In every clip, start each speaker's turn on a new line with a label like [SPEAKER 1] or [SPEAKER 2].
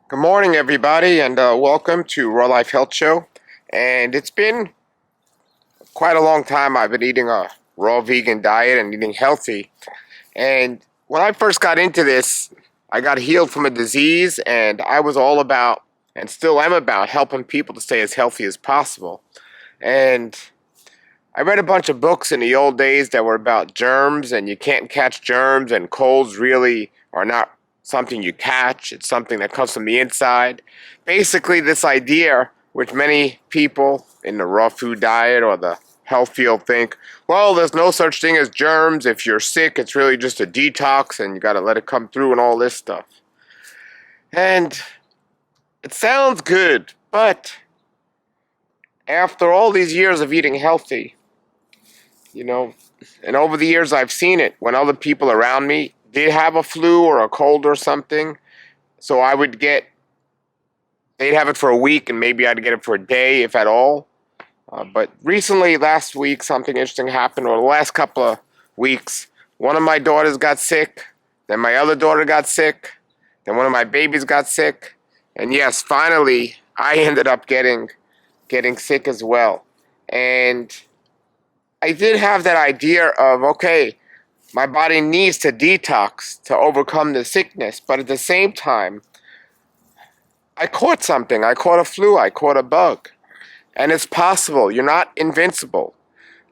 [SPEAKER 1] Good morning, everybody, and welcome to Raw Life Health Show. And it's been quite a long time I've been eating a raw vegan diet and eating healthy. And when I first got into this, I got healed from a disease, and I was all about, and still am about, helping people to stay as healthy as possible. And I read a bunch of books in the old days that were about germs, and you can't catch germs, and colds really are not something you catch, it's something that comes from the inside. Basically, this idea, which many people in the raw food diet or the health field think, well, there's no such thing as germs. If you're sick, it's really just a detox, and you got to let it come through and all this stuff. And it sounds good, but after all these years of eating healthy, you know, and over the years I've seen it when other people around me did have a flu or a cold or something. So they'd have it for a week and maybe I'd get it for a day, if at all. But recently, last week, something interesting happened, or the last couple of weeks. One of my daughters got sick, then my other daughter got sick, then one of my babies got sick. And yes, finally, I ended up getting sick as well. And I did have that idea of, okay, my body needs to detox to overcome the sickness, but at the same time, I caught something. I caught a flu. I caught a bug. And it's possible. You're not invincible.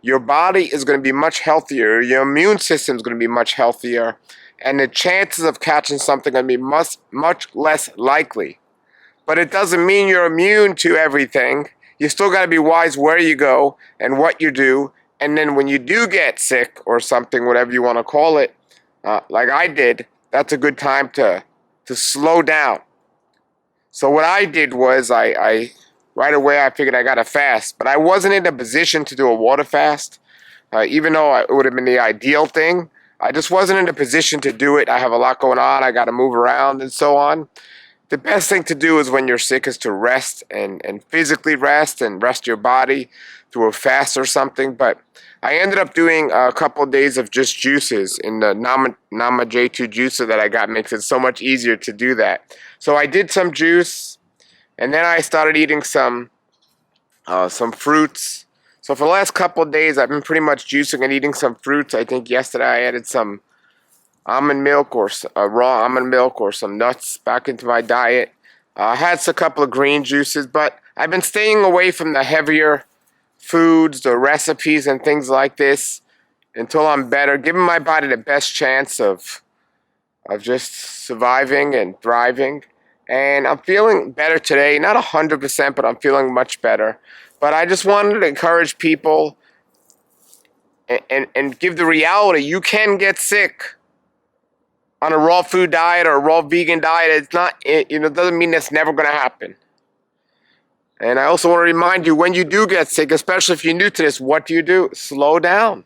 [SPEAKER 1] Your body is going to be much healthier. Your immune system is going to be much healthier. And the chances of catching something are going to be much less likely. But it doesn't mean you're immune to everything. You still got to be wise where you go and what you do. And then when you do get sick or something, whatever you want to call it, like I did, that's a good time to slow down. So what I did was I right away I figured I got to fast, but I wasn't in a position to do a water fast, even though it would have been the ideal thing. I just wasn't in a position to do it. I have a lot going on. I got to move around and so on. The best thing to do is when you're sick is to rest and physically rest and rest your body through a fast or something. But I ended up doing a couple of days of just juices in the Nama J2 juicer that I got. Makes it so much easier to do that. So I did some juice, and then I started eating some fruits. So for the last couple of days, I've been pretty much juicing and eating some fruits. I think yesterday I added some almond milk or raw almond milk or some nuts back into my diet. I had a couple of green juices, but I've been staying away from the heavier foods, the recipes, and things like this until I'm better, giving my body the best chance of just surviving and thriving. And I'm feeling better today, not 100%, but I'm feeling much better. But I just wanted to encourage people and give the reality you can get sick on a raw food diet or a raw vegan diet. It's not, it doesn't mean that's never going to happen. And I also want to remind you, when you do get sick, especially if you're new to this, what do? Slow down.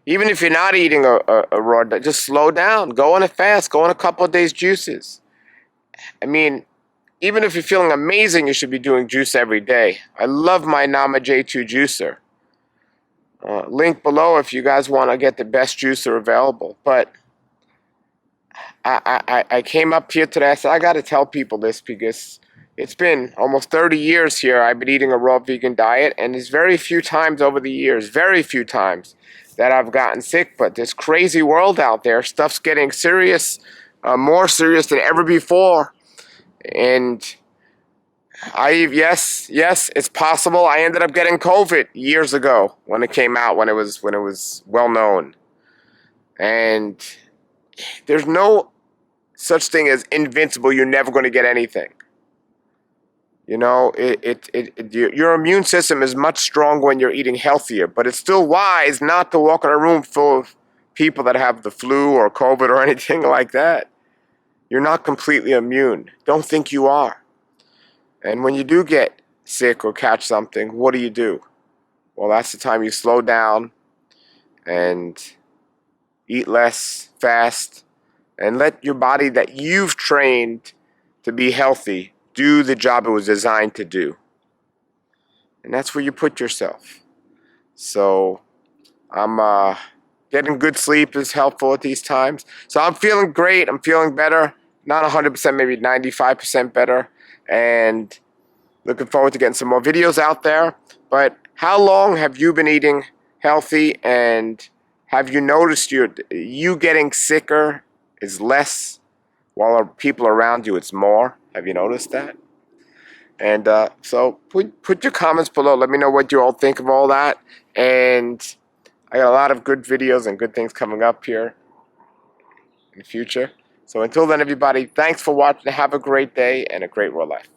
[SPEAKER 1] Even if you're not eating a raw diet, just slow down. Go on a fast. Go on a couple of days juices. I mean, even if you're feeling amazing, you should be doing juice every day. I love my Nama J2 juicer. Link below if you guys want to get the best juicer available. But I came up here today. I said, I got to tell people this because it's been almost 30 years here. I've been eating a raw vegan diet, and there's very few times over the years, very few times that I've gotten sick. But this crazy world out there, stuff's getting serious, more serious than ever before. And yes, it's possible. I ended up getting COVID years ago when it came out, when it was well known. And there's no such thing as invincible. You're never going to get anything. You know, your immune system is much stronger when you're eating healthier, but it's still wise not to walk in a room full of people that have the flu or COVID or anything like that. You're not completely immune. Don't think you are. And when you do get sick or catch something, what do? Well, that's the time you slow down and eat less, fast, and let your body that you've trained to be healthy do the job it was designed to do. And that's where you put yourself. So I'm getting good sleep is helpful at these times. So I'm feeling great. I'm feeling better not 100%, maybe 95% better. And looking forward to getting some more videos out there. But how long have you been eating healthy, and have you noticed you getting sicker is less while people around you it's more? Have you noticed that? And so put your comments below. Let me know what you all think of all that. And I got a lot of good videos and good things coming up here in the future. So until then, everybody, thanks for watching. Have a great day and a great world life.